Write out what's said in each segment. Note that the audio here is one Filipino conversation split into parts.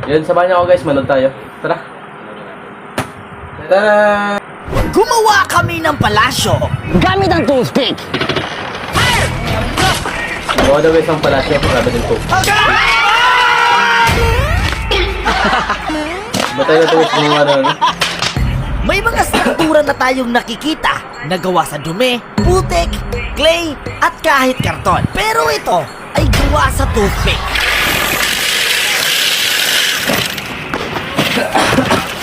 Yun, samahan niyo ako guys, manood tayo. Tara. Tara! Gumawa kami ng palasyo Gamit ang toothpick. Gawa daw guys ang palasyo, grabe din po. Ba tayo ito guys, mga ano? May mga struktura na tayong nakikita na gawa sa dumi, putik, clay, at kahit karton. Pero ito ay gawa sa toothpick.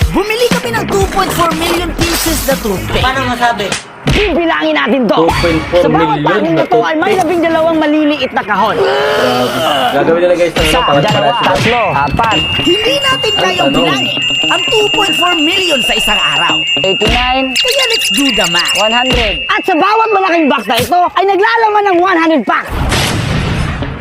Bumili kami ng 2.4 million pieces na toothpick. Paano masabi? Bibilangin natin to. 2.4 Sa bawat million packing na na to ay may toothpick. 12 maliliit na kahon. Grabe. Gagawin nila guys ng ano, Isa, parang dalawa, palasyo. tatlo, apat, Hindi natin kayang tanong? bilangin ang 2.4 million sa isang araw. 89, Kaya let's do the math. 100. At sa bawat malaking box na ito ay naglalaman ng 100 packs.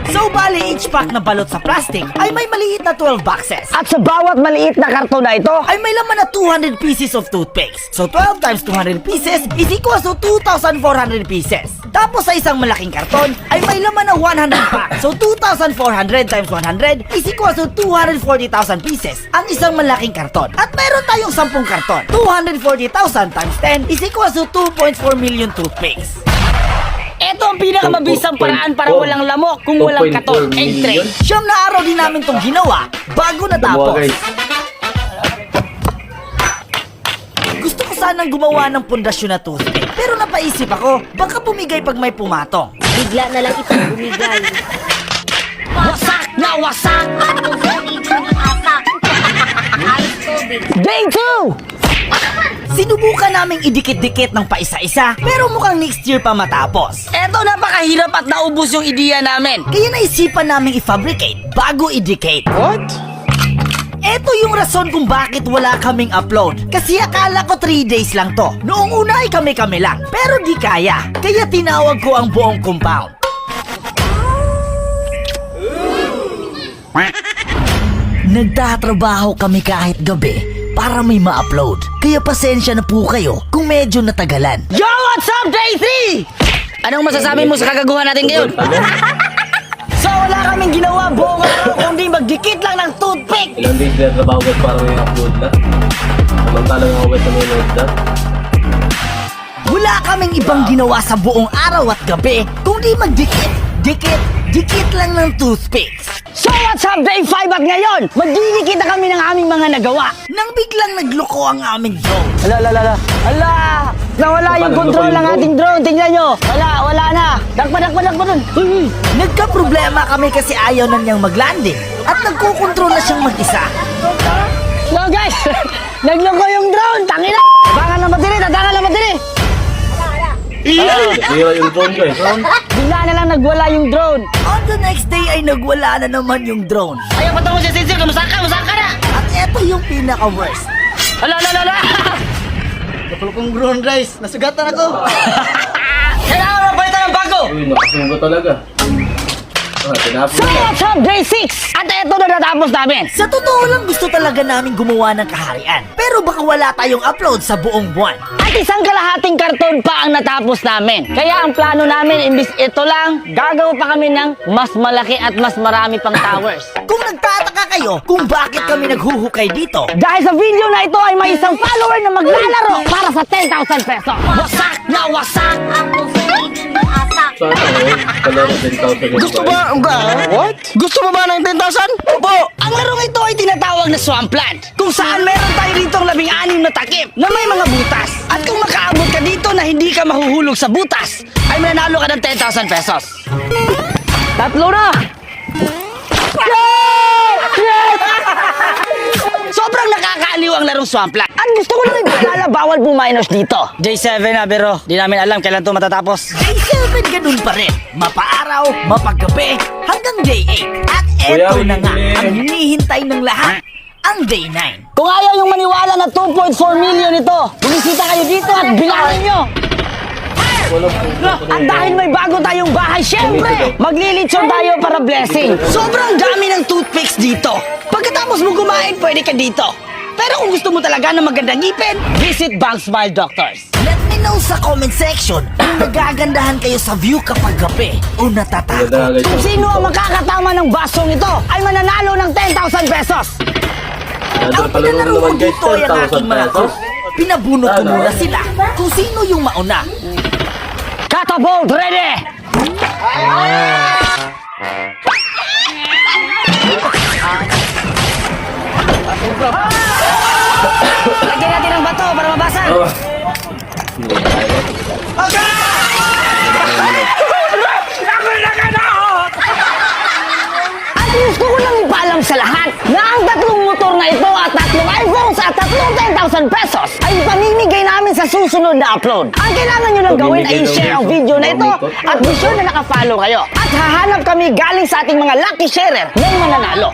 So bali, each pack na balot sa plastic ay may maliit na 12 boxes. At sa bawat maliit na karton na ito Ay may laman na 200 pieces of toothpicks. So 12 times 200 pieces is equals to 2,400 pieces. Tapos sa isang malaking karton ay may laman na 100 packs. So 2,400 times 100 is equals to 240,000 pieces ang isang malaking karton. At meron tayong 10 karton. 240,000 times 10 is equals to 2.4 million toothpicks. ito ang pinakamabisang paraan para walang lamok kung walang 2.4 katon and tray. million? Siyam na araw din namin itong ginawa bago Gumawa natapos. guys. Gusto ko sanang gumawa ng pundasyon na toothpick. Pero napaisip ako, baka bumigay pag may pumatong. Bigla na lang itong bumigay. Wasak na wasak! Ang sarili ng atak. Ayos tubig. Day 2! Sinubukan naming idikit-dikit ng paisa-isa, pero mukhang next year pa matapos. Eto, napakahirap at naubos yung ideya namin. Kaya naisipan naming i-fabricate bago i-decate. What? Ito yung rason kung bakit wala kaming upload. Kasi akala ko 3 days lang to. Noong una ay kami-kami lang, pero di kaya. Kaya tinawag ko ang buong compound. Nagtatrabaho kami kahit gabi para may ma-upload. Kaya pasensya na po kayo kung medyo natagalan. Yo, what's up, Day 3? Anong masasabi mo sa kagaguhan natin ngayon? So wala kaming ginawa buong araw kundi magdikit lang ng toothpick. Ilang days na trabaho guys para may upload na. Samantalang ako guys na may load na. Wala kaming ibang ginawa sa buong araw at gabi kundi magdikit, dikit lang ng toothpicks. So, what's up, Day 5 at ngayon? Magdidikit na kami ng aming mga nagawa. Nang biglang nagloko ang aming drone. Ala! Nawala yung Paano control yung ng drone? ating drone. Tingnan nyo. Wala na. Dakpa dun. Nagka-problema kami kasi ayaw na niyang maglanding at nagkukontrol na siyang mag-isa. So, guys, nagloko yung drone. Tangina! Tatangan na matili. Zero yung drone guys. Bigla na lang nagwala yung drone. On the next day ay nagwala na naman yung drone. Ayaw pa mo si Sincere. Kamusta ka na? At eto yung pinaka-worst. Ala! Kapal kong drone guys, nasugatan ako. Kailangan mo palitan ng bago. Uy, nakasugo talaga. Tinapos So, na. what's up, Day 6? At eto na natapos namin. Sa totoo lang gusto talaga namin gumawa ng kaharian. Pero baka wala tayong upload sa buong buwan. At isang kalahating karton pa ang natapos namin. Kaya ang plano namin, imbis ito lang, gagawa pa kami ng mas malaki at mas marami pang towers. Kung nagtataka kayo kung bakit kami naghuhukay dito, Dahil sa video na ito ay may isang follower na maglalaro para sa 10,000 pesos. Wasak na wasak! Ang sarili ng atak. Sana ako, kalaro 10,000 guys. Gusto ba? What? Gusto mo ba ng 10,000? Opo, ang larong ito ay tinatawag na swampland, kung saan meron tayo rito 16 na takip na may mga butas. At kung makaabot ka dito na hindi ka mahuhulog sa butas, ay mananalo ka ng 10,000 pesos. Tatlo na! Sobrang nakakaaliw ang larong swampland. At gusto ko lang ipaalala, bawal puminors dito. J7 na, pero di namin alam kailan ito matatapos. day 7 ganun pa rin. Mapaaraw, mapaggabi, hanggang day 8. At Kuya, eto na nga, willing. ang hinihintay ng lahat, ang day 9. Kung ayaw yung maniwala na 2.4 million ito, bumisita kayo dito at bilangin nyo. Walang puto. At dahil may bago tayong bahay, syempre, maglilitsyon tayo para blessing. Sobrang dami ng toothpicks dito. Pagkatapos mo kumain, pwede ka dito. Pero kung gusto mo talaga ng magandang ngipin, visit Bang Smile Doctors. Let me know sa comment section kung nagagandahan kayo sa view kapag gabi o natatakot. Ganda guys. Kung sino ang makakatama ng basong ito, ay mananalo ng 10,000 pesos. Ang pinalaro ko dito ay ang aking mga crew. Pinabunot ko muna sila kung sino yung mauna. Catapult ready! Lagyan natin ng bato para mabasa. At gusto ko lang ipaalam sa lahat na ang tatlong motor na ito at tatlong iPhones at tatlong 10,000 pesos ay pamimigay namin sa susunod na upload. Ang kailangan nyo lang gawin ay i-share ang video na ito at be sure na nakafollow kayo. At hahanap kami galing sa ating mga lucky sharer ng mananalo.